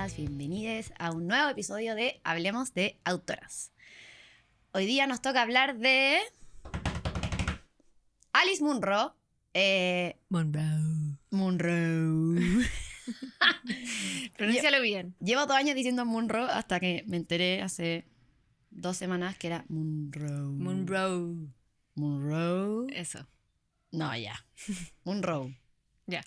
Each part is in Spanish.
bienvenidas, bienvenides a un nuevo episodio de Hablemos de Autoras. Hoy día nos toca hablar de Alice Munro. Munro. Pronúncialo bien. Llevo 2 años diciendo Munro hasta que me enteré hace 2 semanas que era Munro. Munro. Eso. No, ya. Munro. Ya.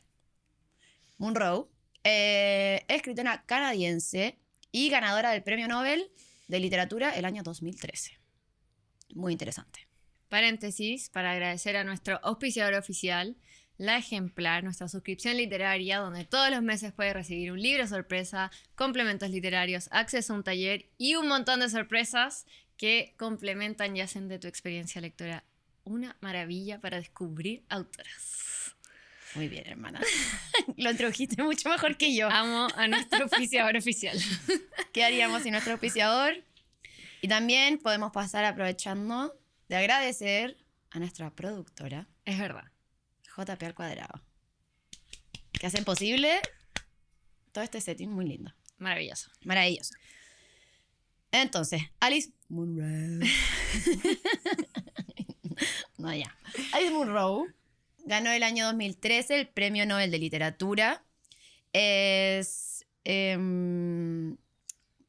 Munro. Escritora canadiense y ganadora del Premio Nobel de Literatura el año 2013. Muy interesante. Paréntesis, para agradecer a nuestro auspiciador oficial, La Ejemplar, nuestra suscripción literaria, donde todos los meses puedes recibir un libro sorpresa, complementos literarios, acceso a un taller y un montón de sorpresas que complementan y hacen de tu experiencia lectora una maravilla para descubrir autoras. Muy bien, hermana. Lo introdujiste mucho mejor que yo. Amo a nuestro auspiciador oficial. ¿Qué haríamos sin nuestro auspiciador? Y también podemos pasar aprovechando de agradecer a nuestra productora, Es verdad. JP al cuadrado, que hacen posible todo este setting muy lindo. Maravilloso. Maravilloso. Entonces, Alice Munro. No, ya. Alice Munro ganó el año 2013 el Premio Nobel de Literatura. Es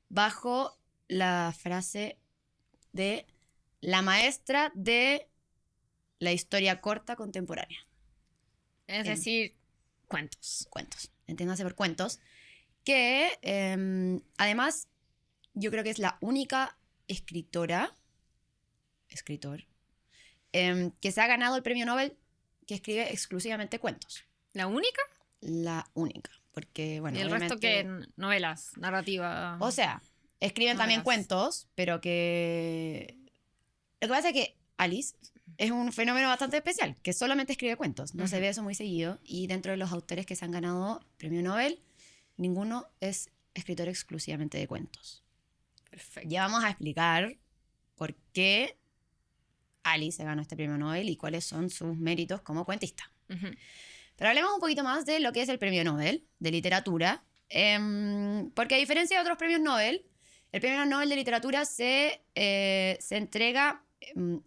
bajo la frase de la maestra de la historia corta contemporánea. Es decir, cuentos. Cuentos. Entiéndase por cuentos. Que además yo creo que es la única escritor, que se ha ganado el Premio Nobel que escribe exclusivamente cuentos. ¿La única? La única. Porque, bueno, ¿Y el resto que novelas, narrativa? O sea, escriben también cuentos, pero que... Lo que pasa es que Alice es un fenómeno bastante especial, que solamente escribe cuentos. No se ve eso muy seguido. Y dentro de los autores que se han ganado Premio Nobel, ninguno es escritor exclusivamente de cuentos. Perfecto. Ya vamos a explicar por qué Alice se ganó este Premio Nobel y cuáles son sus méritos como cuentista. Pero hablemos un poquito más de lo que es el Premio Nobel de Literatura, porque a diferencia de otros premios Nobel, el Premio Nobel de Literatura se entrega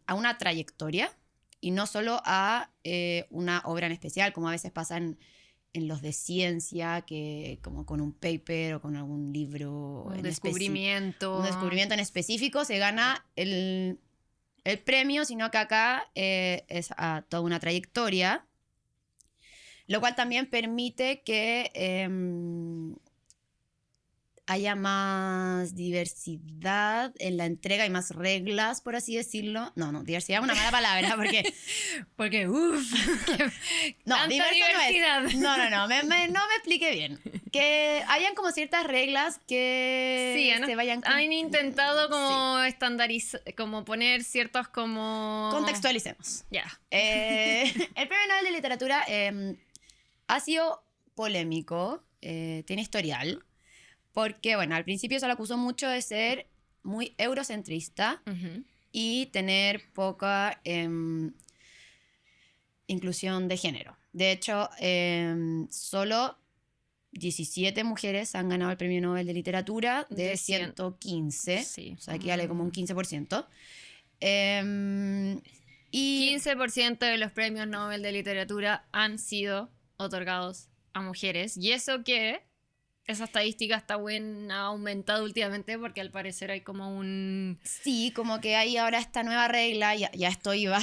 a una trayectoria y no solo a una obra en especial, como a veces pasa en los de ciencia, que como con un paper o con algún libro. Un descubrimiento. Un descubrimiento en específico se gana el premio, sino que acá es a toda una trayectoria, lo cual también permite que haya más diversidad en la entrega y más reglas, por así decirlo. No, diversidad es una mala palabra, porque no, tanta diversidad diversidad. No me expliqué bien. Que hayan como ciertas reglas que Sí, se vayan... han intentado como estandarizar, como poner ciertos como... Contextualicemos. Ya. El Premio Nobel de Literatura ha sido polémico, tiene historial, porque, bueno, al principio se le acusó mucho de ser muy eurocentrista y tener poca inclusión de género. De hecho, solo 17 mujeres han ganado el Premio Nobel de Literatura de 115. Sí. O sea, equivale como un 15%. Y 15% de los premios Nobel de Literatura han sido otorgados a mujeres. Y eso que esa estadística está buena, ha aumentado últimamente porque al parecer hay como un... Sí, como que hay ahora esta nueva regla, ya esto iba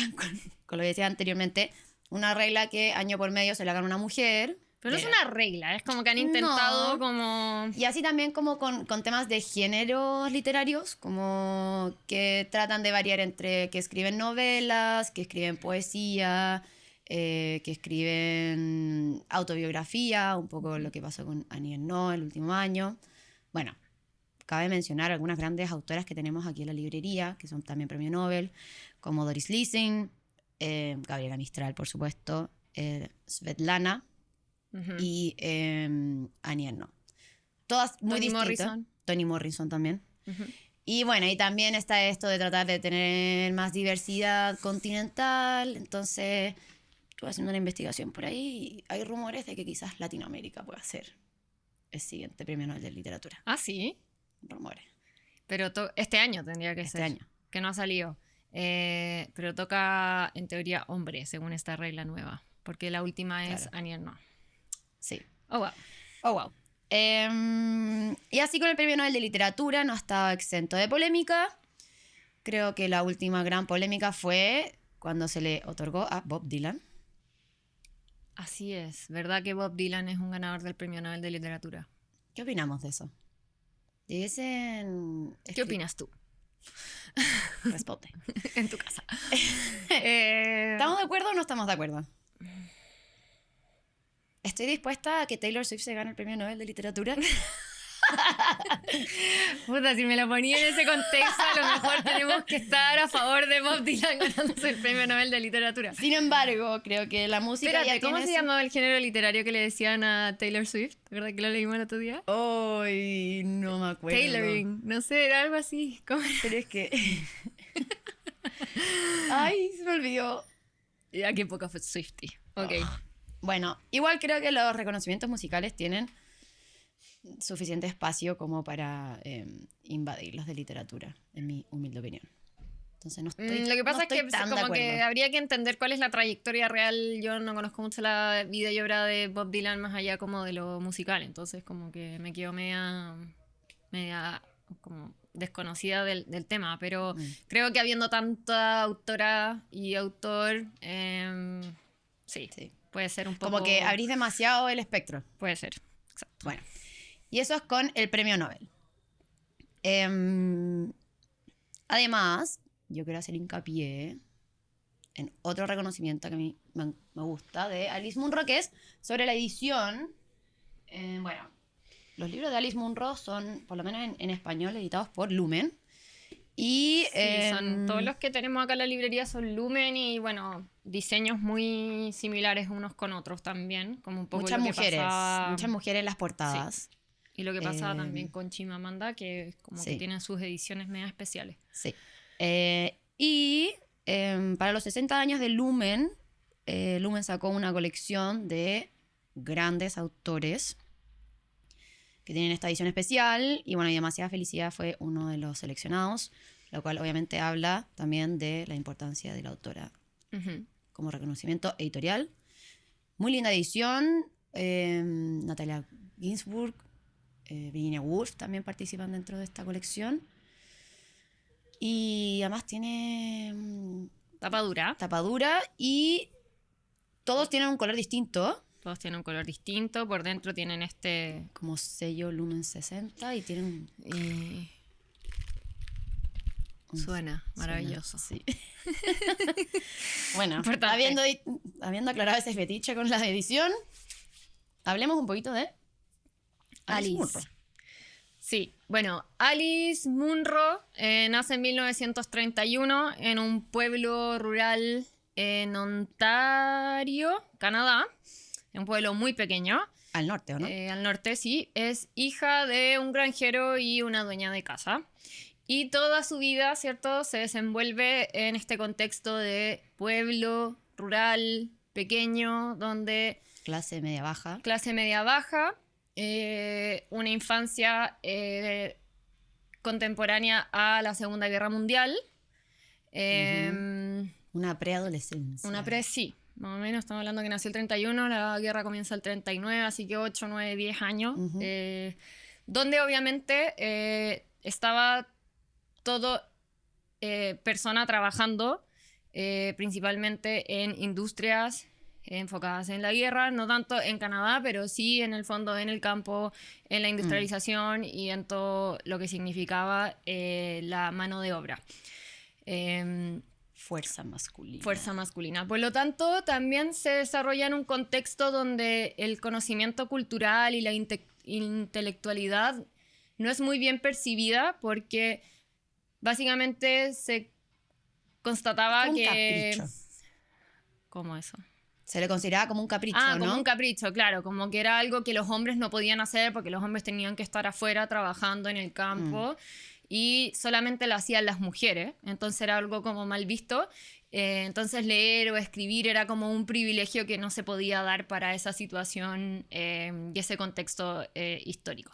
con lo que decía anteriormente, una regla que año por medio se la gana una mujer. Pero no es una regla, es como que han intentado como... Y así también como con temas de géneros literarios, como que tratan de variar entre que escriben novelas, que escriben poesía, que escriben autobiografía, un poco lo que pasó con Annie Ernaux el último año. Bueno, cabe mencionar algunas grandes autoras que tenemos aquí en la librería, que son también premio Nobel, como Doris Lessing, Gabriela Mistral, por supuesto, Svetlana y Annie Ernaux. Todas muy distintas. Toni Morrison también. Y bueno, y también está esto de tratar de tener más diversidad continental. el siguiente premio Nobel de Literatura. Ah, sí. Rumores. Pero este año tendría que Este ser. año. Que no ha salido. Pero toca, en teoría, hombre, según esta regla nueva. Porque la última es Claro. Annie Ernaux. Sí. Oh, wow. Oh, wow. Y así con el premio Nobel de Literatura no estaba exento de polémica. Creo que la última gran polémica fue cuando se le otorgó a Bob Dylan. Así es. ¿Verdad que Bob Dylan es un ganador del premio Nobel de Literatura? ¿Qué opinamos de eso? ¿Qué opinas tú? Responde. En tu casa. ¿Estamos de acuerdo o no estamos de acuerdo? Estoy dispuesta a que Taylor Swift se gane el premio Nobel de Literatura. Puta, si me lo ponía en ese contexto, a lo mejor tenemos que estar a favor de Bob Dylan ganándose el premio Nobel de Literatura. Sin embargo, creo que la música Espérate, ya ¿cómo tiene se llamaba el género literario que le decían a Taylor Swift? ¿Verdad que lo leímos el otro día? Ay, no me acuerdo. Tailoring, no sé, era algo así. ¿Cómo era? Pero es que... Ay, se me olvidó. Ya, qué poco fue Swiftie. Ok. Bueno, igual creo que los reconocimientos musicales tienen suficiente espacio como para invadir los de literatura, en mi humilde opinión. Entonces no estoy Lo que pasa no es que estoy tan de como que acuerdo. habría que entender cuál es la trayectoria real. Yo no conozco mucho la vida y obra de Bob Dylan más allá como de lo musical, entonces como que me quedo media como desconocida del tema, pero creo que habiendo tanta autora y autor, sí, Sí. puede ser un poco... Como que abrís demasiado el espectro. Puede ser, exacto. Bueno, y eso es con el premio Nobel. Además, yo quiero hacer hincapié en otro reconocimiento que a mí me gusta de Alice Munro, que es sobre la edición. Bueno, los libros de Alice Munro son, por lo menos en español, editados por Lumen. Y Sí, son todos los que tenemos acá en la librería son Lumen y bueno, diseños muy similares unos con otros también, como un poco muchas lo que mujeres, pasaba- muchas mujeres en las portadas. Y lo que pasaba Eh, también con Chimamanda, que como sí. que tienen sus ediciones medio especiales. Sí. Para los 60 años de Lumen, Lumen sacó una colección de grandes autores que tienen esta edición especial. Y bueno, y Demasiada Felicidad fue uno de los seleccionados, lo cual obviamente habla también de la importancia de la autora Ujú. como reconocimiento editorial. Muy linda edición. Natalia Ginsburg, Virginia Woolf también participan dentro de esta colección. Y además tiene Tapa dura, tapadura y todos tienen un color distinto, todos tienen un color distinto, por dentro tienen como sello Lumen 60 y tienen y suena maravilloso. Sí. Bueno, Importante. habiendo aclarado ese fetiche con la edición, hablemos un poquito de Alice Munro. Sí, bueno, Alice Munro nace en 1931 en un pueblo rural en Ontario, Canadá, un pueblo muy pequeño, Al norte, ¿o no? al norte, sí. Es hija de un granjero y una dueña de casa. Y toda su vida, ¿cierto?, se desenvuelve en este contexto de pueblo rural, pequeño, donde Clase media baja. clase media baja, una infancia contemporánea a la Segunda Guerra Mundial. Una preadolescencia. Sí, más o menos estamos hablando que nació el 31, la guerra comienza el 39, así que 8, 9, 10 años, donde obviamente estaba todo persona trabajando principalmente en industrias enfocadas en la guerra, no tanto en Canadá, pero sí en el fondo en el campo, en la industrialización y en todo lo que significaba la mano de obra. Fuerza masculina. Fuerza masculina. Por lo tanto, también se desarrolla en un contexto donde el conocimiento cultural y la intelectualidad no es muy bien percibida porque básicamente se constataba Es como un que... capricho. ¿Cómo eso? Se le consideraba como un capricho, ¿no? Como un capricho, claro, como que era algo que los hombres no podían hacer porque los hombres tenían que estar afuera trabajando en el campo y solamente lo hacían las mujeres, entonces era algo como mal visto. Entonces leer o escribir era como un privilegio que no se podía dar para esa situación y ese contexto histórico.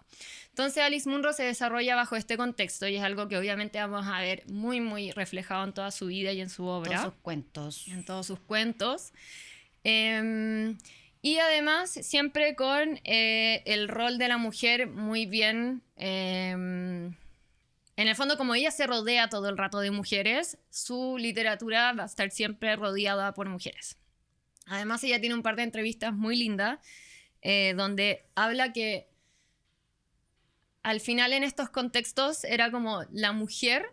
Entonces Alice Munro se desarrolla bajo este contexto y es algo que obviamente vamos a ver muy, muy reflejado en toda su vida y en su obra. Todos sus cuentos. En todos sus cuentos. Y además siempre con el rol de la mujer muy bien... en el fondo, como ella se rodea todo el rato de mujeres, su literatura va a estar siempre rodeada por mujeres. Además, ella tiene un par de entrevistas muy lindas donde habla que al final en estos contextos era como la mujer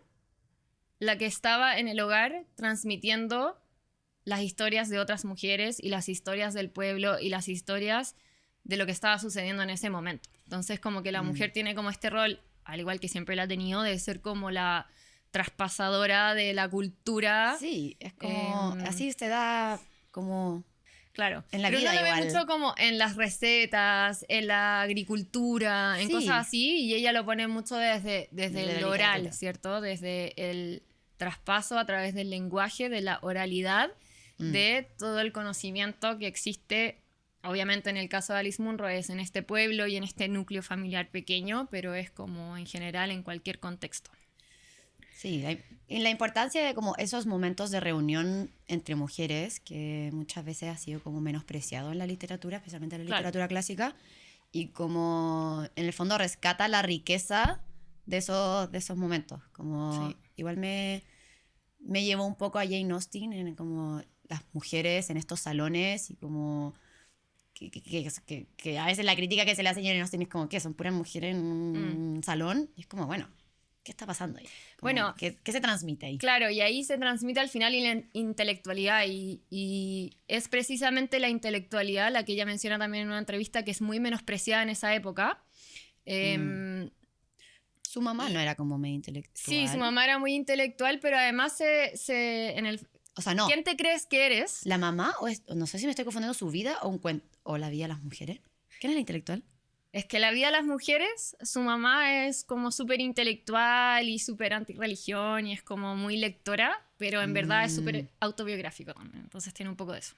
la que estaba en el hogar transmitiendo las historias de otras mujeres y las historias del pueblo y las historias de lo que estaba sucediendo en ese momento. Entonces, como que la mujer tiene como este rol, al igual que siempre la ha tenido, de ser como la traspasadora de la cultura. Sí, es como... así usted da como... Claro, en la pero vida uno lo ve igual. mucho como en las recetas, en la agricultura, en Sí. cosas así, y ella lo pone mucho desde Desde el la oral, literatura. ¿cierto? Desde el traspaso a través del lenguaje, de la oralidad, de todo el conocimiento que existe. Obviamente en el caso de Alice Munro es en este pueblo y en este núcleo familiar pequeño, pero es como en general en cualquier contexto. Sí, y la importancia de como esos momentos de reunión entre mujeres, que muchas veces ha sido como menospreciado en la literatura, especialmente en la Claro. literatura clásica, y como en el fondo rescata la riqueza de esos momentos. Como Sí. igual me llevó un poco a Jane Austen, en como las mujeres en estos salones y como... Que a veces la crítica que se le hace a Jane Austen es como que son puras mujeres en un salón, y es como, bueno, ¿qué está pasando ahí? Como, Bueno, ¿qué se transmite ahí? Claro, y ahí se transmite al final la intelectualidad y es precisamente la intelectualidad la que ella menciona también en una entrevista que es muy menospreciada en esa época. Su mamá no era como medio intelectual. Sí, su mamá era muy intelectual, pero además O sea, no. ¿quién te crees que eres? ¿La mamá o no sé si me estoy confundiendo su vida o un cuento o la vida de las mujeres? ¿Quién es la intelectual? Es que la vida de las mujeres, su mamá es como súper intelectual y súper antirreligión y es como muy lectora, pero en verdad es súper autobiográfico también, entonces tiene un poco de eso.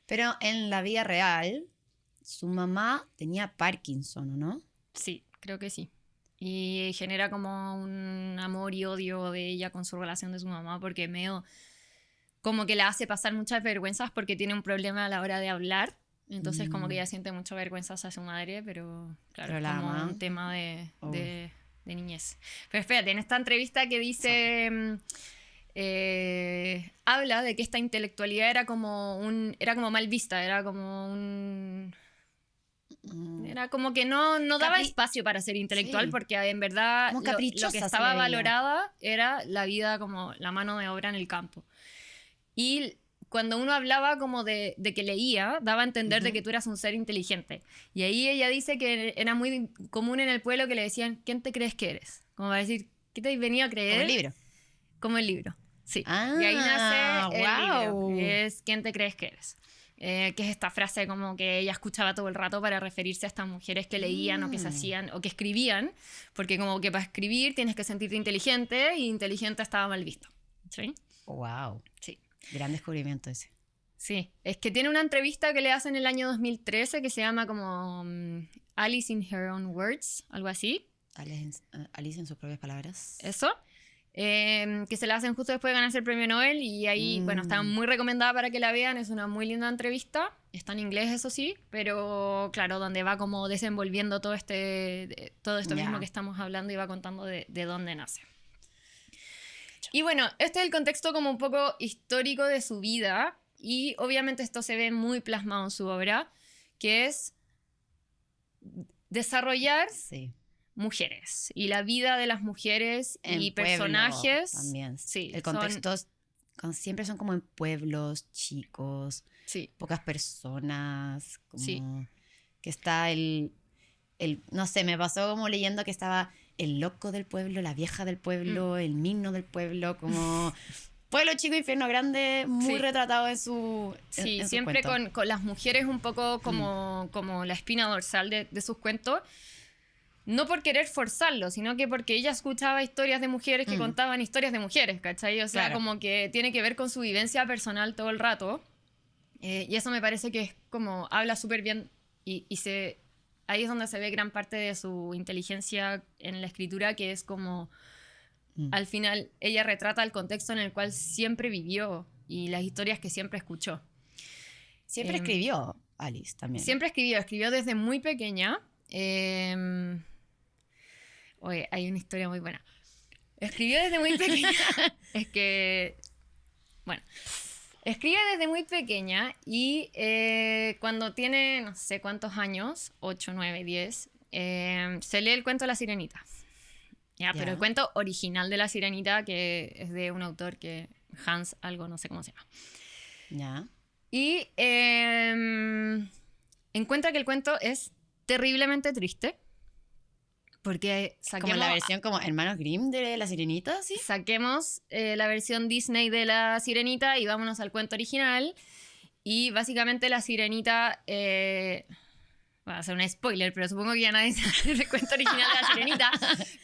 Pero en la vida real, su mamá tenía Parkinson, ¿o no? Sí, creo que sí. Y genera como un amor y odio de ella con su relación de su mamá porque medio como que la hace pasar muchas vergüenzas porque tiene un problema a la hora de hablar. Entonces como que ella siente mucha vergüenza hacia su madre, pero claro, Pero es la como ama. un tema de niñez. Pero espérate, en esta entrevista que dice... habla de que esta intelectualidad era como mal vista, era como un... Era como que no daba espacio para ser intelectual Sí. porque en verdad Como lo caprichosa que se estaba le veía. valorada era la vida como la mano de obra en el campo. Y cuando uno hablaba como de que leía, daba a entender de que tú eras un ser inteligente. Y ahí ella dice que era muy común en el pueblo que le decían, ¿quién te crees que eres? Como para decir, ¿qué te has venido a creer? Como el libro. Como el libro, sí. Ah, y ahí nace el guau. libro, que es ¿quién te crees que eres? Que es esta frase como que ella escuchaba todo el rato para referirse a estas mujeres que leían o que se hacían o que escribían, porque como que para escribir tienes que sentirte inteligente y inteligente estaba mal visto. ¿Sí? Wow. Sí. Gran descubrimiento ese. Sí, es que tiene una entrevista que le hacen en el año 2013 que se llama como Alice in Her Own Words, algo así. Alice en sus propias palabras. Eso. Que se la hacen justo después de ganarse el premio Nobel y ahí, bueno, está muy recomendada para que la vean, es una muy linda entrevista, está en inglés eso sí, pero claro, donde va como desenvolviendo todo esto mismo que estamos hablando y va contando de dónde nace. Y bueno, este es el contexto como un poco histórico de su vida y obviamente esto se ve muy plasmado en su obra, que es desarrollar mujeres y la vida de las mujeres en y pueblo personajes. También. Sí, el contexto siempre son como en pueblos chicos, sí. pocas personas, como Sí. que está no sé, me pasó como leyendo que estaba el loco del pueblo, la vieja del pueblo, el mino del pueblo, como pueblo chico, infierno grande, muy retratado en su Sí, en sus siempre cuentos. con las mujeres un poco como la espina dorsal de sus cuentos. no por querer forzarlo, sino que porque ella escuchaba historias de mujeres que contaban historias de mujeres, ¿cachai? O sea, Claro. como que tiene que ver con su vivencia personal todo el rato. Y eso me parece que es como, habla súper bien ahí es donde se ve gran parte de su inteligencia en la escritura, que es como, al final, ella retrata el contexto en el cual siempre vivió y las historias que siempre escuchó. Siempre escribió Alice también. Siempre escribió desde muy pequeña. Oye, hay una historia muy buena. Escribió desde muy pequeña. Es que, bueno, escribe desde muy pequeña y cuando tiene no sé cuántos años, 8, 9, 10, se lee el cuento La Sirenita. Ya, pero el cuento original de La Sirenita, que es de un autor que Hans algo, no sé cómo se llama. Ya. Y encuentra que el cuento es terriblemente triste. Porque Como la versión como Hermanos Grimm de La Sirenita, ¿sí? Saquemos la versión Disney de La Sirenita y vámonos al cuento original. Y básicamente La Sirenita... va a ser un spoiler, pero supongo que ya nadie sabe el cuento original de La Sirenita.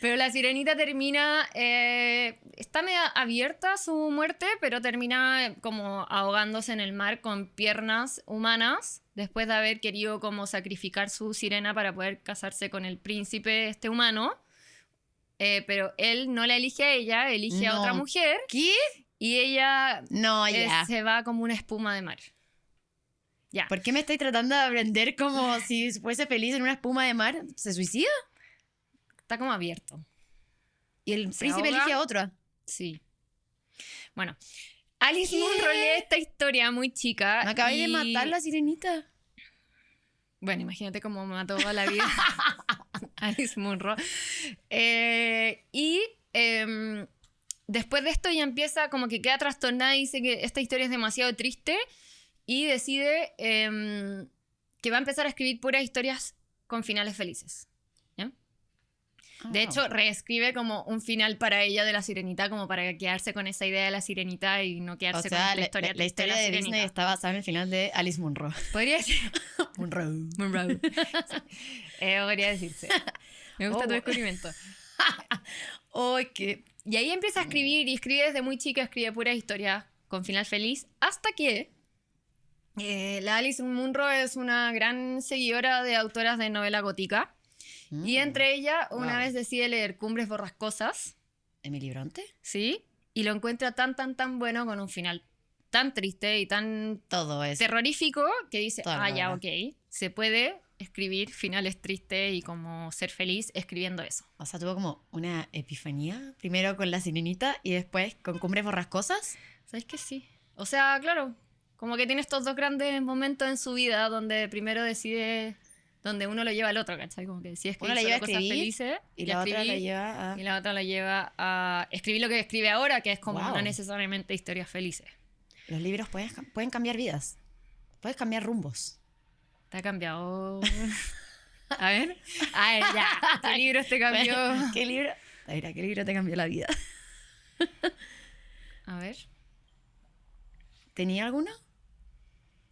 Pero La Sirenita termina... está medio abierta su muerte, pero termina como ahogándose en el mar con piernas humanas, después de haber querido como sacrificar su sirena para poder casarse con el príncipe humano. Pero él no la elige a ella, elige a otra mujer. ¿Qué? Y ella se va como una espuma de mar. Ya. ¿Por qué me estoy tratando de aprender como si fuese feliz en una espuma de mar? ¿Se suicida? Está como abierto. ¿Y el príncipe elige a otra? Sí. Bueno, Alice Munro lee esta historia muy chica. Me acabé de matar la sirenita. Bueno, imagínate cómo mató toda la vida Alice Munro. Después de esto ella empieza como que queda trastornada y dice que esta historia es demasiado triste. Y decide que va a empezar a escribir puras historias con finales felices. ¿Ya? De hecho, reescribe como un final para ella de La Sirenita, como para quedarse con esa idea de La Sirenita y no quedarse con esta historia. La historia de Disney está basada en el final de Alice Munro. Podría ser. Munro. Podría decirse. Me gusta tu descubrimiento. Y ahí empieza a escribir y escribe desde muy chica, escribe puras historias con final feliz, hasta que la Alice Munro es una gran seguidora de autoras de novela gótica. Y entre ellas, una vez decide leer Cumbres Borrascosas. ¿Emily Bronte? Sí. Y lo encuentra tan bueno con un final tan triste y tan terrorífico que dice, ya, ok, se puede escribir finales tristes y como ser feliz escribiendo eso. O sea, tuvo como una epifanía, primero con La Sirenita y después con Cumbres Borrascosas. ¿Sabes que sí? O sea, claro, como que tiene estos dos grandes momentos en su vida donde primero decide, donde uno lo lleva al otro, ¿cachai? Como que decide escribir cosas felices y la otra la lleva a... Y la otra la lleva a escribir lo que escribe ahora, que es como no necesariamente historias felices. Los libros pueden cambiar vidas. Puedes cambiar rumbos. ¿Te ha cambiado? A ver, ya. ¿Qué libro te cambió? ¿Qué libro? Mira, ¿qué libro te cambió la vida? A ver. ¿Tenía alguno?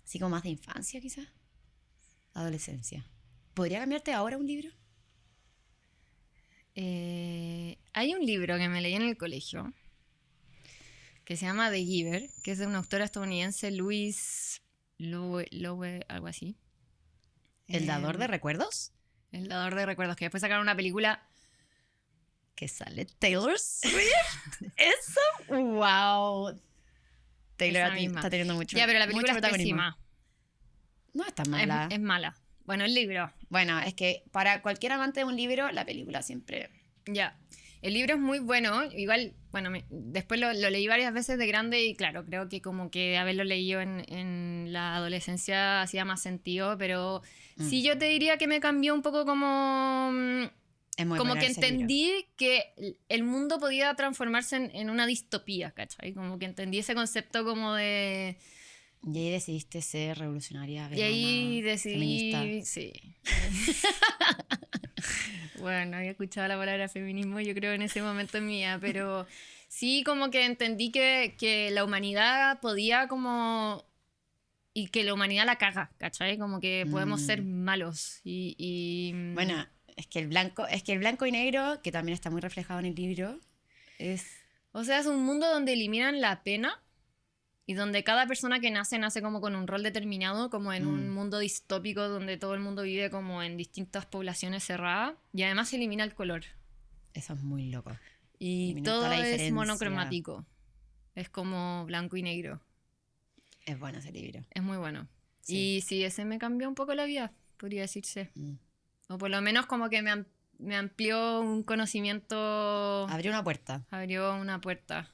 Así como más de infancia, quizás. Adolescencia. ¿Podría cambiarte ahora un libro? Hay un libro que me leí en el colegio que se llama The Giver, que es de una autora estadounidense, Louise Lowe, algo así. ¿El dador de recuerdos? El dador de recuerdos, que después sacaron una película que sale Taylor Swift. ¡Eso! ¡Wow! Taylor está teniendo mucho. Ya, pero la película es pésima. No es tan mala. Es mala. Bueno, el libro. Bueno, es que para cualquier amante de un libro, la película siempre... Ya. El libro es muy bueno. Igual, bueno, después lo leí varias veces de grande y claro, creo que como que haberlo leído en la adolescencia hacía más sentido, pero sí yo te diría que me cambió un poco como... como que entendí que el mundo podía transformarse en una distopía, ¿cachai? Como que entendí ese concepto como de... Y ahí decidiste ser revolucionaria, vegana, y ahí decidí, feminista. Sí. Bueno, había escuchado la palabra feminismo yo creo en ese momento en mi vida, pero sí como que entendí que la humanidad podía como... Y que la humanidad la caga, ¿cachai? Como que podemos ser malos y... Bueno, Es que el blanco y negro, que también está muy reflejado en el libro, es... O sea, es un mundo donde eliminan la pena y donde cada persona que nace como con un rol determinado, como en un mundo distópico donde todo el mundo vive como en distintas poblaciones cerradas, y además se elimina el color. Eso es muy loco. Y Elimina todo toda la es diferencia. monocromático. Es como blanco y negro. Es bueno ese libro. Es muy bueno. Sí. Y sí, ese me cambió un poco la vida, podría decirse. O por lo menos como que me amplió un conocimiento. Abrió una puerta. Abrió una puerta.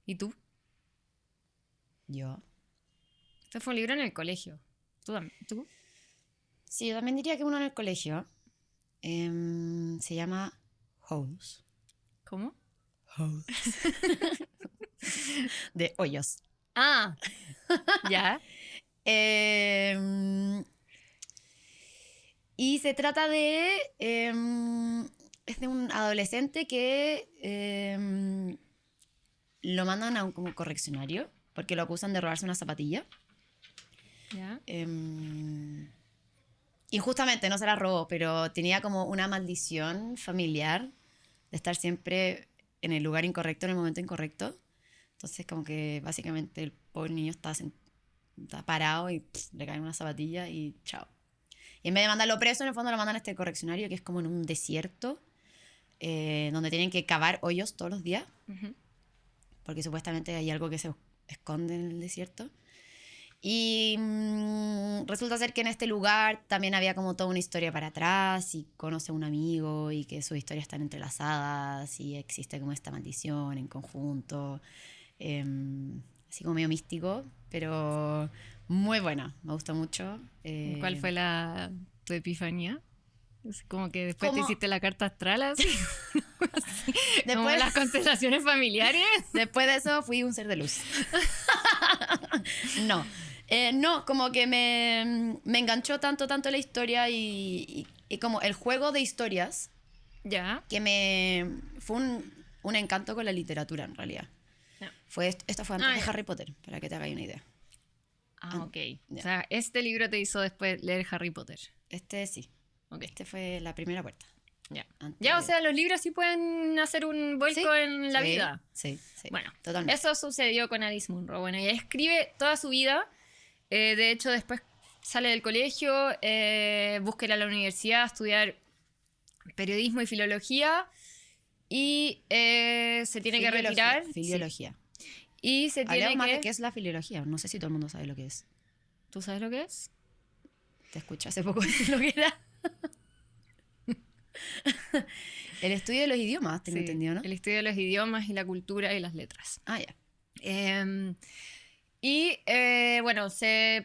¿Y tú? Yo. Este fue un libro en el colegio. ¿Tú? Sí, yo también diría que uno en el colegio. Se llama Holes. ¿Cómo? Holes. De hoyos. Ah, ya. Y se trata de... es de un adolescente que lo mandan a un como correccionario porque lo acusan de robarse una zapatilla. Ya. Y justamente no se la robó, pero tenía como una maldición familiar de estar siempre en el lugar incorrecto, en el momento incorrecto. Entonces como que básicamente el pobre niño está parado y le cae una zapatilla y chao. Y en vez de mandarlo preso, en el fondo lo mandan a este correccionario que es como en un desierto, donde tienen que cavar hoyos todos los días, porque supuestamente hay algo que se esconde en el desierto. Y resulta ser que en este lugar también había como toda una historia para atrás y conoce a un amigo y que sus historias están entrelazadas y existe como esta maldición en conjunto. Así como medio místico, pero muy buena, me gusta mucho. ¿Cuál fue tu epifanía? Es como que después ¿Cómo? te hiciste la carta astral así. Como Después, las constelaciones familiares. después de eso fui un ser de luz. No. No, como que me enganchó tanto la historia y como el juego de historias Ya. que fue un encanto con la literatura en realidad. Ya. Esto fue antes de ya. Harry Potter, para que te hagas una idea. Ok. Ya. O sea, este libro te hizo después leer Harry Potter. Este sí. Ok. Este fue la primera puerta. Ya. Antes Ya, o de- sea, los libros sí pueden hacer un vuelco Sí, en la sí, vida. Sí, sí. Bueno, Totalmente. eso sucedió con Alice Munro. Bueno, ella escribe toda su vida. De hecho, después sale del colegio, busca ir a la universidad a estudiar periodismo y filología. Y se tiene que retirar. Filología. Sí. Y se tiene Hablemos más que... de qué es la filología. No sé si todo el mundo sabe lo que es. ¿Tú sabes lo que es? Te escuché hace poco decir lo que era. El estudio de los idiomas, tengo Sí, entendido, ¿no? el estudio de los idiomas y la cultura y las letras. Ah, ya. Bueno,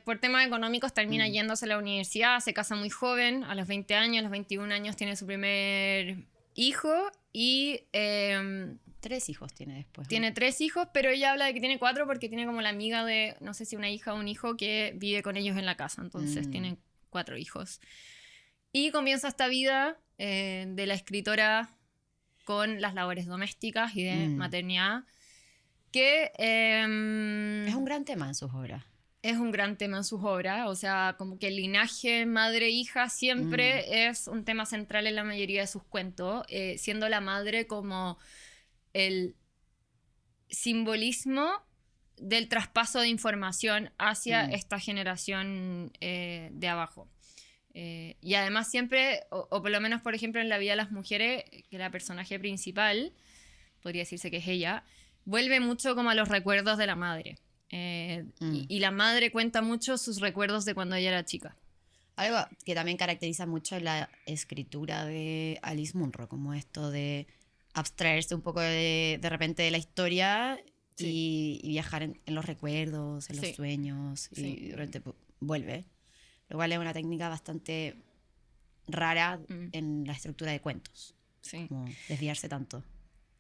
por temas económicos termina yéndose a la universidad, se casa muy joven, a los 20 años, a los 21 años tiene su primer hijo y 3 hijos tiene después. ¿no? tiene 3 hijos, pero ella habla de que tiene 4 porque tiene como la amiga de, no sé si una hija o un hijo que vive con ellos en la casa, entonces tienen 4 hijos. Y comienza esta vida de la escritora con las labores domésticas y de maternidad, que Es un gran tema en sus obras. es un gran tema en sus obras, o sea, como que el linaje madre-hija siempre es un tema central en la mayoría de sus cuentos, siendo la madre como el simbolismo del traspaso de información hacia esta generación de abajo. Y además siempre, o por lo menos por ejemplo en la vida de las mujeres, que la personaje principal, podría decirse que es ella, vuelve mucho como a los recuerdos de la madre. Y la madre cuenta mucho sus recuerdos de cuando ella era chica. Algo que también caracteriza mucho la escritura de Alice Munro, como esto de abstraerse un poco de repente de la historia y viajar en los recuerdos, en los sueños, y de repente vuelve. Lo cual es una técnica bastante rara en la estructura de cuentos, como desviarse tanto.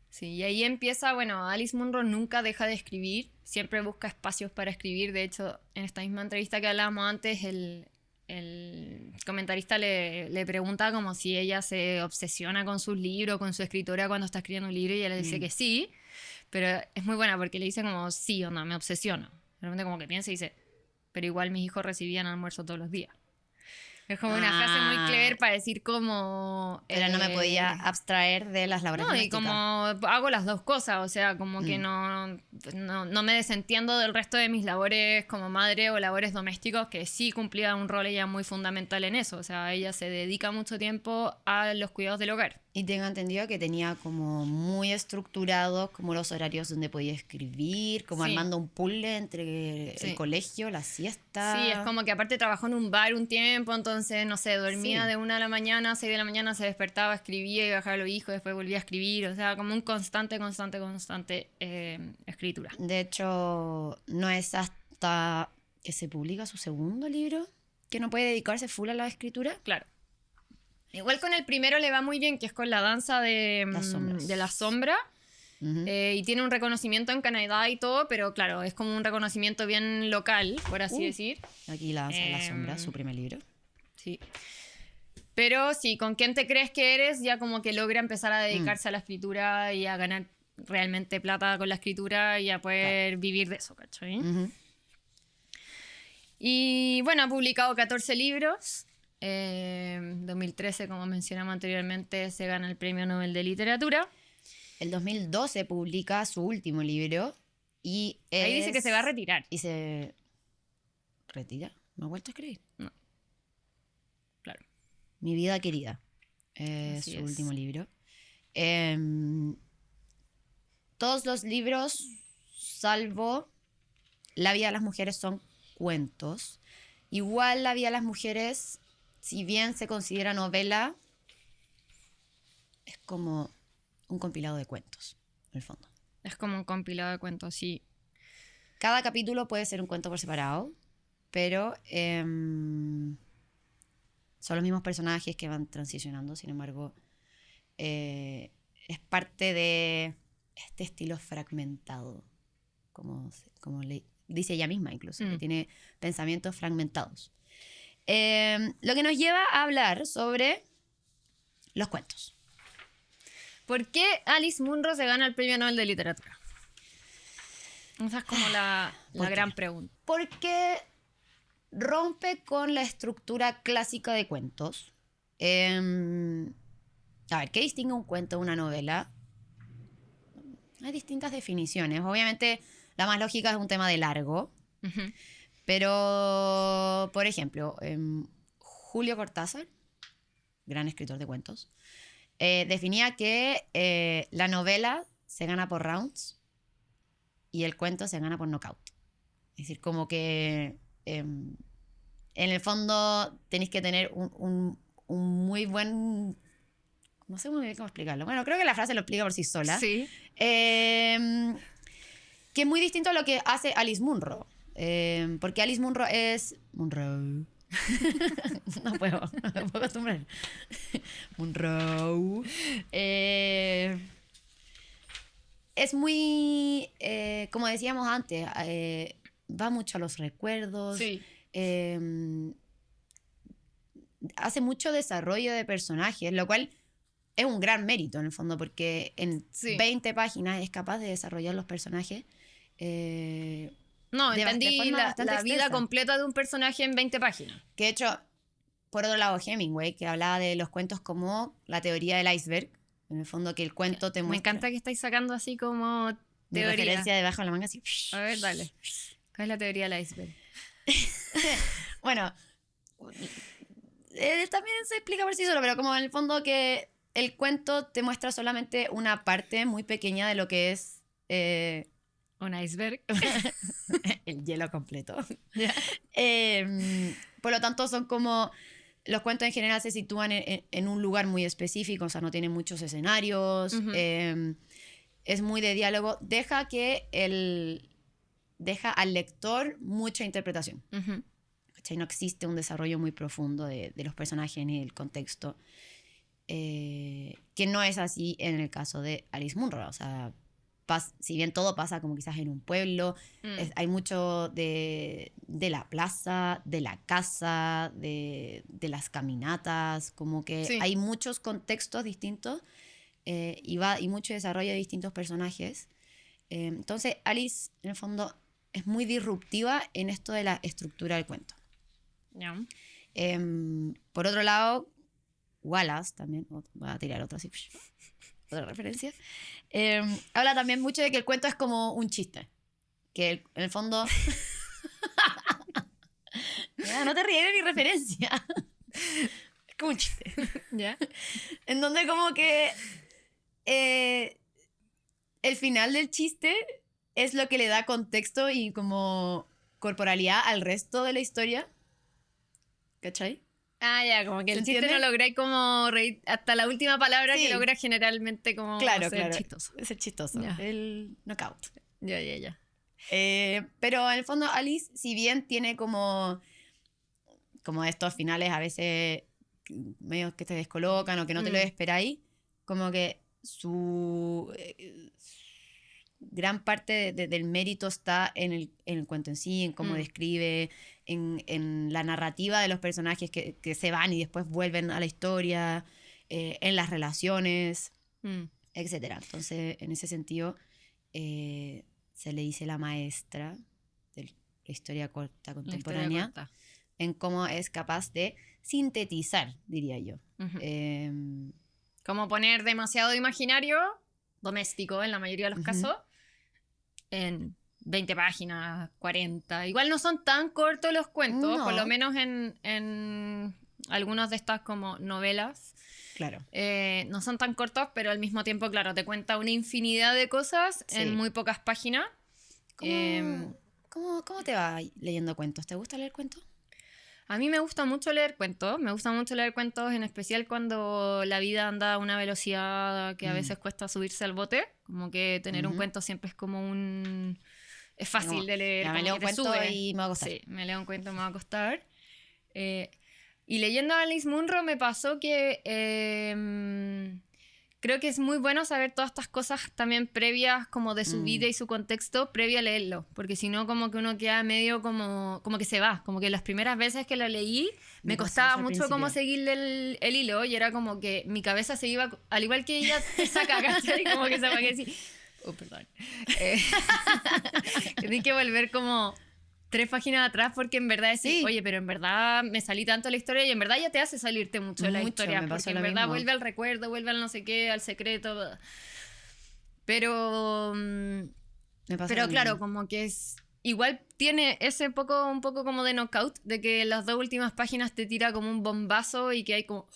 Sí, y ahí empieza, bueno, Alice Munro nunca deja de escribir, siempre busca espacios para escribir. De hecho, en esta misma entrevista que hablábamos antes, el comentarista le pregunta como si ella se obsesiona con sus libros, con su escritora cuando está escribiendo un libro, y ella le dice que sí, pero es muy buena porque le dice como, sí, onda, me obsesiono. De repente como que piensa y dice, pero igual mis hijos recibían almuerzo todos los días. Es como una frase muy clever para decir como... Pero no me podía abstraer de las labores No, y domésticas. como hago las dos cosas, o sea, como que no me desentiendo del resto de mis labores como madre o labores domésticos, que sí cumplía un rol ella muy fundamental en eso, o sea, ella se dedica mucho tiempo a los cuidados del hogar. Y tengo entendido que tenía como muy estructurados como los horarios donde podía escribir, como Sí. armando un puzzle entre Sí. el colegio, la siesta. Sí, es como que aparte trabajó en un bar un tiempo, entonces, no sé, dormía Sí. de 1 de la mañana, 6 de la mañana se despertaba, escribía y bajaba a los hijos, después volvía a escribir, o sea, como un constante escritura. De hecho, no es hasta que se publica su segundo libro que no puede dedicarse full a la escritura. Claro. Igual con el primero le va muy bien, que es con la danza Las sombras. de la sombra. Ujú. Y tiene un reconocimiento en Canadá y todo, pero claro, es como un reconocimiento bien local, por así decir. Aquí la danza de la sombra, su primer libro. Sí. Pero sí, con quién te crees que eres, ya como que logra empezar a dedicarse a la escritura y a ganar realmente plata con la escritura y a poder vivir de eso, ¿cachai? Ujú. Y bueno, ha publicado 14 libros. 2013, como mencionamos anteriormente, se gana el Premio Nobel de Literatura. El 2012 publica su último libro y Ahí dice que se va a retirar. ¿Y se retira? ¿No ha vuelto a escribir? No. Claro. Mi vida querida. Así Su es. último libro. Todos los libros, salvo La vida de las mujeres, son cuentos. Igual La vida de las mujeres, si bien se considera novela, es como un compilado de cuentos, en el fondo. Es como un compilado de cuentos, sí. Cada capítulo puede ser un cuento por separado, pero son los mismos personajes que van transicionando. Sin embargo, es parte de este estilo fragmentado, como le dice ella misma incluso, que tiene pensamientos fragmentados. Lo que nos lleva a hablar sobre los cuentos. ¿Por qué Alice Munro se gana el Premio Nobel de Literatura? Esa es como la gran pregunta. Porque rompe con la estructura clásica de cuentos. A ver, ¿qué distingue un cuento de una novela? Hay distintas definiciones. Obviamente, la más lógica es un tema de largo. Ujú. Pero, por ejemplo, Julio Cortázar, gran escritor de cuentos, definía que la novela se gana por rounds y el cuento se gana por knockout. Es decir, como que en el fondo tenéis que tener un muy buen... No sé muy bien cómo explicarlo. Bueno, creo que la frase lo explica por sí sola. Sí. Que es muy distinto a lo que hace Alice Munro. Porque Alice Munro es... Munro. No puedo acostumbrar. Munro. Es muy... como decíamos antes, va mucho a los recuerdos. Sí. Hace mucho desarrollo de personajes, lo cual es un gran mérito en el fondo, porque en 20 páginas es capaz de desarrollar los personajes. No, de entendí forma la bastante vida extensa. completa de un personaje en 20 páginas. Que de hecho, por otro lado, Hemingway, que hablaba de los cuentos como la teoría del iceberg. En el fondo, que el cuento te Me muestra... encanta que estáis sacando así como Mi teoría. referencia debajo de la manga, así... A ver, dale. ¿Cuál es la teoría del iceberg? Bueno, también se explica por sí solo, pero como en el fondo que el cuento te muestra solamente una parte muy pequeña de lo que es Un iceberg. el hielo completo. Ya. Por lo tanto, son como... Los cuentos en general se sitúan en un lugar muy específico, o sea, no tienen muchos escenarios, Ujú. es muy de diálogo, deja al lector mucha interpretación. Ujú. ¿Cachai? No existe un desarrollo muy profundo de los personajes ni el contexto, que no es así en el caso de Alice Munro. O sea, si bien todo pasa como quizás en un pueblo, hay mucho de la plaza, de la casa, de las caminatas, como que Sí. hay muchos contextos distintos y mucho desarrollo de distintos personajes. Entonces, Alice, en el fondo, es muy disruptiva en esto de la estructura del cuento. Ya. Por otro lado, Wallace también, voy a tirar otra así, otra referencia, habla también mucho de que el cuento es como un chiste, que en el fondo... Ya, no te ríes de mi referencia. Es como un chiste. ¿Ya? En donde como que el final del chiste es lo que le da contexto y como corporalidad al resto de la historia. ¿Cachai? Ah, ya, como que ¿Se el chiste entiende? no lográis como reír hasta la última palabra Sí. que logra generalmente como Claro, ser claro. chistoso. Es el chistoso. Ya. El knockout. Ya. Pero en el fondo Alice, si bien tiene como estos finales a veces medio que te descolocan o que no te lo esperáis, como que su gran parte del mérito está en el cuento en sí, en cómo describe, en la narrativa de los personajes que se van y después vuelven a la historia, en las relaciones, etcétera. Entonces, en ese sentido, se le dice la maestra de la historia corta contemporánea. La historia corta. En cómo es capaz de sintetizar, diría yo. Como poner demasiado imaginario, doméstico en la mayoría de los casos, en 20 páginas, 40. Igual no son tan cortos los cuentos, No. por lo menos en algunas de estas como novelas. Claro. No son tan cortos, pero al mismo tiempo, claro, te cuenta una infinidad de cosas en muy pocas páginas. ¿Cómo te va leyendo cuentos? ¿Te gusta leer cuentos? A mí me gusta mucho leer cuentos, en especial cuando la vida anda a una velocidad que a veces cuesta subirse al bote, como que tener un cuento siempre es como un... Es fácil No, de leer, ya me como leo que un te cuento sube. y me va a costar. Sí, me leo un cuento y me va a costar. Y leyendo a Alice Munro me pasó que creo que es muy bueno saber todas estas cosas también previas como de su vida y su contexto previo a leerlo, porque si no como que uno queda medio como que se va, como que las primeras veces que lo leí me costaba mucho como seguirle el hilo y era como que mi cabeza se iba, al igual que ella te saca, ¿cachai? Como que se apaga así. Perdón. Tenía que volver como 3 páginas atrás porque en verdad decís, oye, pero en verdad me salí tanto de la historia y en verdad ya te hace salirte mucho de la historia porque en verdad vuelve al recuerdo, vuelve al no sé qué, al secreto. Pero claro, como que es igual tiene ese un poco como de knockout de que las 2 últimas páginas te tira como un bombazo y que hay como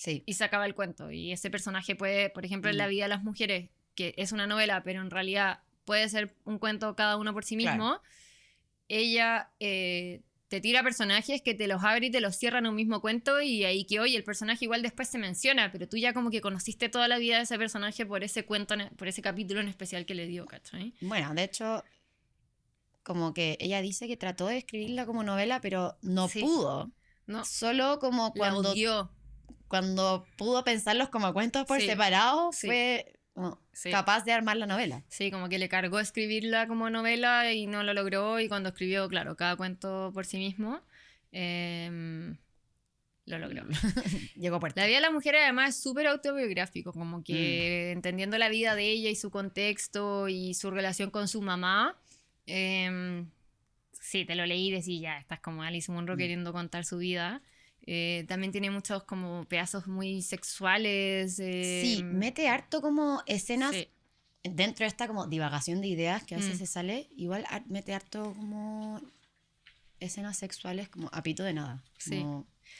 y se acaba el cuento y ese personaje puede, por ejemplo, en La vida de las mujeres, que es una novela, pero en realidad puede ser un cuento cada uno por sí mismo. Claro. Ella te tira personajes que te los abre y te los cierra en un mismo cuento y ahí que hoy el personaje igual después se menciona, pero tú ya como que conociste toda la vida de ese personaje por ese cuento, por ese capítulo en especial que le dio, ¿cachai? Bueno, de hecho, como que ella dice que trató de escribirla como novela, pero no pudo. No. Solo como cuando pudo pensarlos como cuentos por separado, fue... capaz de armar la novela. Sí, como que le cargó escribirla como novela y no lo logró y cuando escribió, claro, cada cuento por sí mismo, lo logró. Llegó a puerto. La vida de la mujer además es súper autobiográfico, como que entendiendo la vida de ella y su contexto y su relación con su mamá, sí, te lo leí y decís, ya, estás como Alice Munro queriendo contar su vida. También tiene muchos como pedazos muy sexuales. Sí, mete harto como escenas dentro de esta como divagación de ideas que a veces se sale. Igual mete harto como escenas sexuales como a pito de nada. Sí.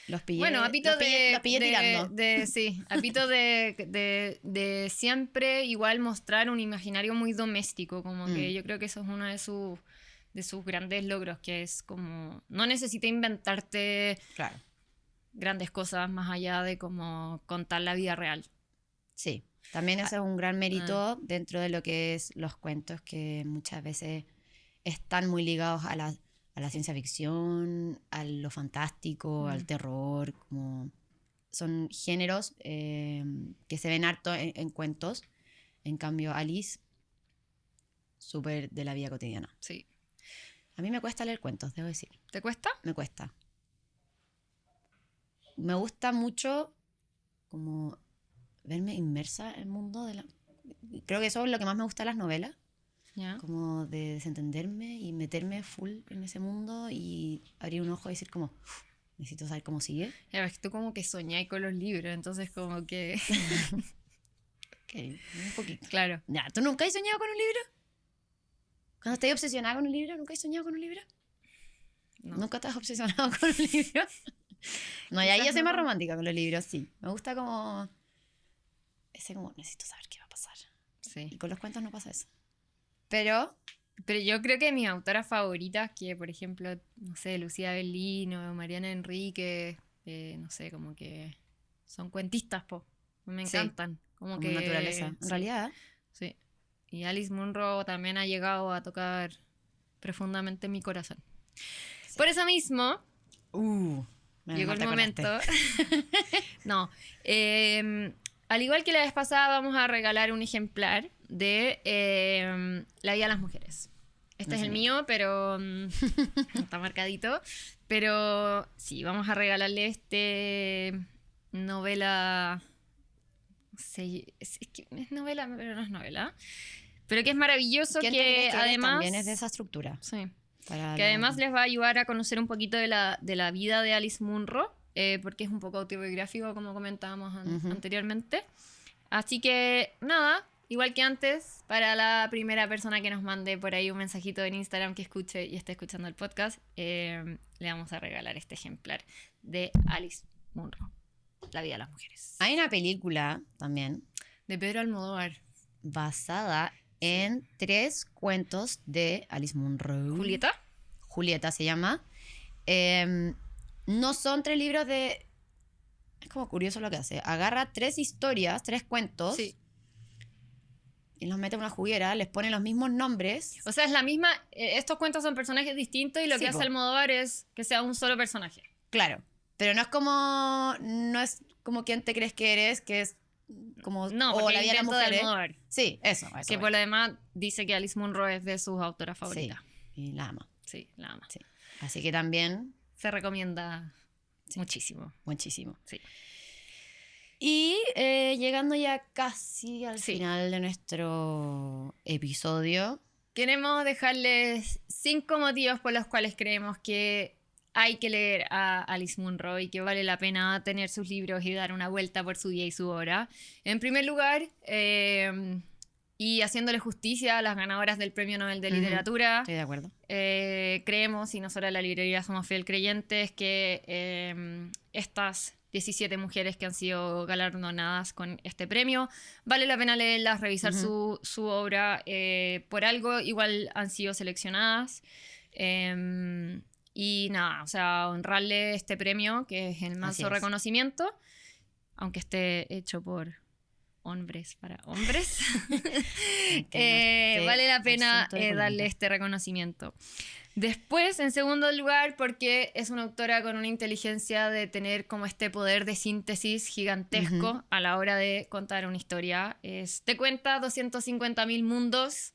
Los pillé, bueno, a pito los pillé tirando. Sí, a pito de siempre igual mostrar un imaginario muy doméstico. Como que yo creo que eso es uno de sus grandes logros, que es como no necesita inventarte... Claro. Grandes cosas más allá de como contar la vida real. Sí, también ese es un gran mérito dentro de lo que es los cuentos que muchas veces están muy ligados a la ciencia ficción, a lo fantástico, al terror, como son géneros que se ven harto en cuentos. En cambio, Alice, súper de la vida cotidiana. Sí. A mí me cuesta leer cuentos, debo decir. ¿Te cuesta? Me cuesta. Me gusta mucho como verme inmersa en el mundo de la... Creo que eso es lo que más me gusta de las novelas. ¿Ya? Como de desentenderme y meterme full en ese mundo y abrir un ojo y decir como... Necesito saber cómo sigue. Ya ves que tú como que soñáis con los libros, entonces como que... Ok, un poquito. Claro. Ya, ¿tú nunca has soñado con un libro? Cuando estás obsesionada con un libro, ¿nunca has soñado con un libro? No. ¿Nunca estás obsesionado con un libro? No, y ahí Quizás yo soy no más tanto. romántica con los libros, sí. Me gusta como... Ese como, necesito saber qué va a pasar. Y Sí. con los cuentos no pasa eso. Pero... Pero yo creo que mis autoras favoritas, que por ejemplo, no sé, Lucía Bellino, Mariana Enríquez, no sé, como que son cuentistas, po. Me Sí, encantan. Como que... naturaleza. En sí, realidad, sí. Y Alice Munro también ha llegado a tocar profundamente mi corazón. Por eso mismo, menos llegó mal el te momento. acordaste. No. Al igual que la vez pasada, vamos a regalar un ejemplar de La Vida de las Mujeres. Este No es el sé. mío, pero no está marcadito. Pero sí, vamos a regalarle este novela. No sé, es que es novela, pero no es novela. Pero que es maravilloso, ¿Quién te que crees que eres? además. También es de esa estructura. Sí. Para Que además les va a ayudar a conocer un poquito de la vida de Alice Munro, porque es un poco autobiográfico, como comentábamos anteriormente. Así que, nada, igual que antes, para la primera persona que nos mande por ahí un mensajito en Instagram que escuche y esté escuchando el podcast, le vamos a regalar este ejemplar de Alice Munro, La Vida de las Mujeres. Hay una película también De Pedro Almodóvar. basada en 3 cuentos de Alice Munro. ¿Julieta? Julieta se llama. No son 3 libros de... Es como curioso lo que hace. Agarra 3 historias, 3 cuentos, Sí. y los mete en una juguera, les pone los mismos nombres. O sea, es la misma. Estos cuentos son personajes distintos y lo Sí, que hace po. Almodóvar es que sea un solo personaje. Claro. Pero no es como... No es como quién te crees que eres, que es como... No, o porque La es Vida de las invento de Mujeres. Almodóvar. Sí, eso. Que voy. por lo demás dice que Alice Munro es de sus autoras favoritas. Sí, y la ama. Sí, la ama. Sí. Así que también, Se recomienda muchísimo. muchísimo. Sí. Y llegando ya casi al Sí. final de nuestro episodio. Queremos dejarles 5 motivos por los cuales creemos que hay que leer a Alice Munro y que vale la pena tener sus libros y dar una vuelta por su vida y su obra. En primer lugar, y haciéndole justicia a las ganadoras del Premio Nobel de Ujú. Literatura, Estoy de acuerdo. creemos, y nosotros en la librería somos fiel creyentes, que estas 17 mujeres que han sido galardonadas con este premio, vale la pena leerlas, revisar su obra. Por algo igual han sido seleccionadas. Y nada, o sea, honrarle este premio, que es el Así manso es. reconocimiento, aunque esté hecho por hombres para hombres. Vale la pena asunto de darle polémica. este reconocimiento. Después, en segundo lugar, porque es una autora con una inteligencia de tener como este poder de síntesis gigantesco a la hora de contar una historia. Te cuenta 250.000 mundos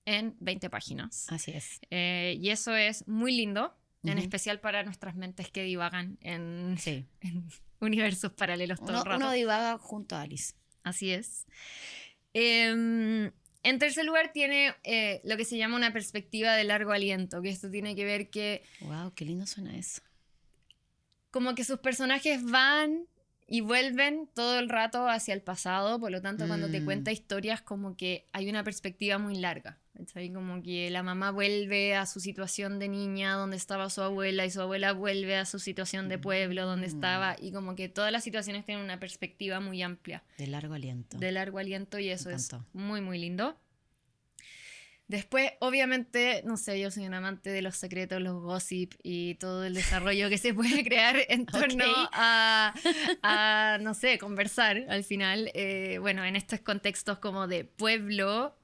en 20 páginas. Así es. Y eso es muy lindo, en Ujú. especial para nuestras mentes que divagan en, Sí. en universos paralelos todo el rato. Uno divaga junto a Alice. Así es. En tercer lugar tiene lo que se llama una perspectiva de largo aliento, que esto tiene que ver que Wow, qué lindo suena eso. como que sus personajes van y vuelven todo el rato hacia el pasado, por lo tanto cuando te cuenta historias como que hay una perspectiva muy larga, ¿cachai? Como que la mamá vuelve a su situación de niña donde estaba su abuela y su abuela vuelve a su situación de pueblo donde estaba, y como que todas las situaciones tienen una perspectiva muy amplia, De largo aliento. de largo aliento, y eso es encantó. muy muy lindo. Después, obviamente, no sé, yo soy un amante de los secretos, los gossip y todo el desarrollo que se puede crear en torno Ok. a, no sé, conversar al final. Bueno, en estos contextos como de pueblo,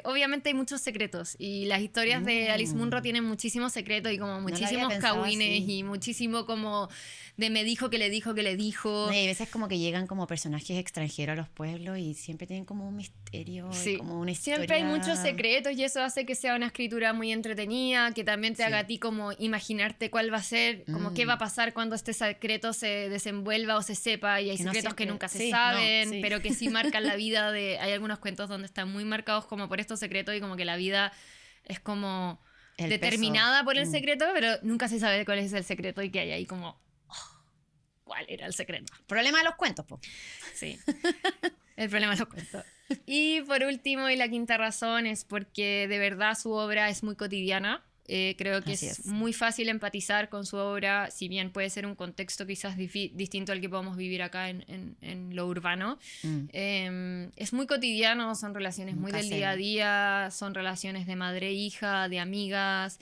obviamente hay muchos secretos y las historias de Alice Munro tienen muchísimos secretos y como lo había muchísimos pensado cagüines así. y muchísimo como de me dijo que le dijo que le dijo. No, y a veces como que llegan como personajes extranjeros a los pueblos y siempre tienen como un misterio, y Sí. como una historia. Siempre hay muchos secretos y eso hace que sea una escritura muy entretenida, que también te Sí. haga a ti como imaginarte cuál va a ser, como qué va a pasar cuando este secreto se desenvuelva o se sepa, y hay Que no secretos que siempre- nunca se sí, saben, no, sí. pero que sí marcan la vida de... Hay algunos cuentos donde están muy marcados como por estos secretos y como que la vida es como El determinada peso. por el secreto, pero nunca se sabe cuál es el secreto y que hay ahí como cuál era el secreto. Problema de los cuentos, po. Sí, el problema lo cuento. Y por último, y la quinta razón, es porque de verdad su obra es muy cotidiana. Creo que es muy fácil empatizar con su obra, si bien puede ser un contexto quizás distinto al que podemos vivir acá en lo urbano. Es muy cotidiano, son relaciones muy del día a día, son relaciones de madre e hija, de amigas,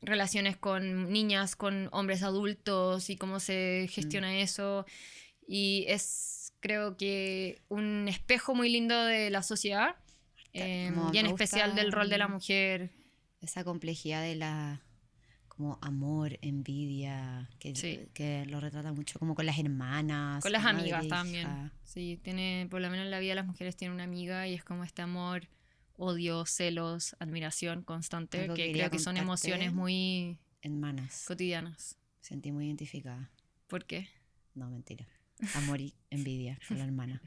relaciones con niñas, con hombres adultos y cómo se gestiona eso. Y es, creo que, un espejo muy lindo de la sociedad, y en especial del rol de la mujer. Esa complejidad de la como amor, envidia, que lo retrata mucho como con las hermanas. Con las amigas también. Sí, tiene, por lo menos en la vida de las mujeres tiene una amiga y es como este amor, odio, celos, admiración constante, que creo que son emociones muy cotidianas. Sentí muy identificada. ¿Por qué? No, mentira. Amor y envidia con la hermana.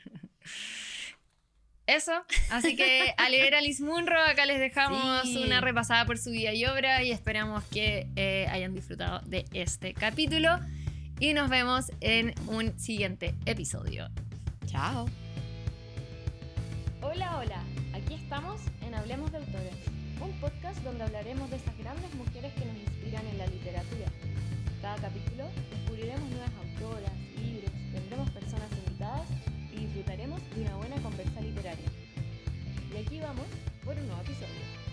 Eso, así que a leer Alice Munro, acá les dejamos una repasada por su vida y obra y esperamos que hayan disfrutado de este capítulo y nos vemos en un siguiente episodio. Chao. Hola, hola, aquí estamos en Hablemos de Autores, un podcast donde hablaremos de esas grandes mujeres que nos inspiran en la literatura. Cada capítulo descubriremos nuevas autoras, libros, tendremos personas invitadas y disfrutaremos de una buena conversa literaria. Y aquí vamos por un nuevo episodio.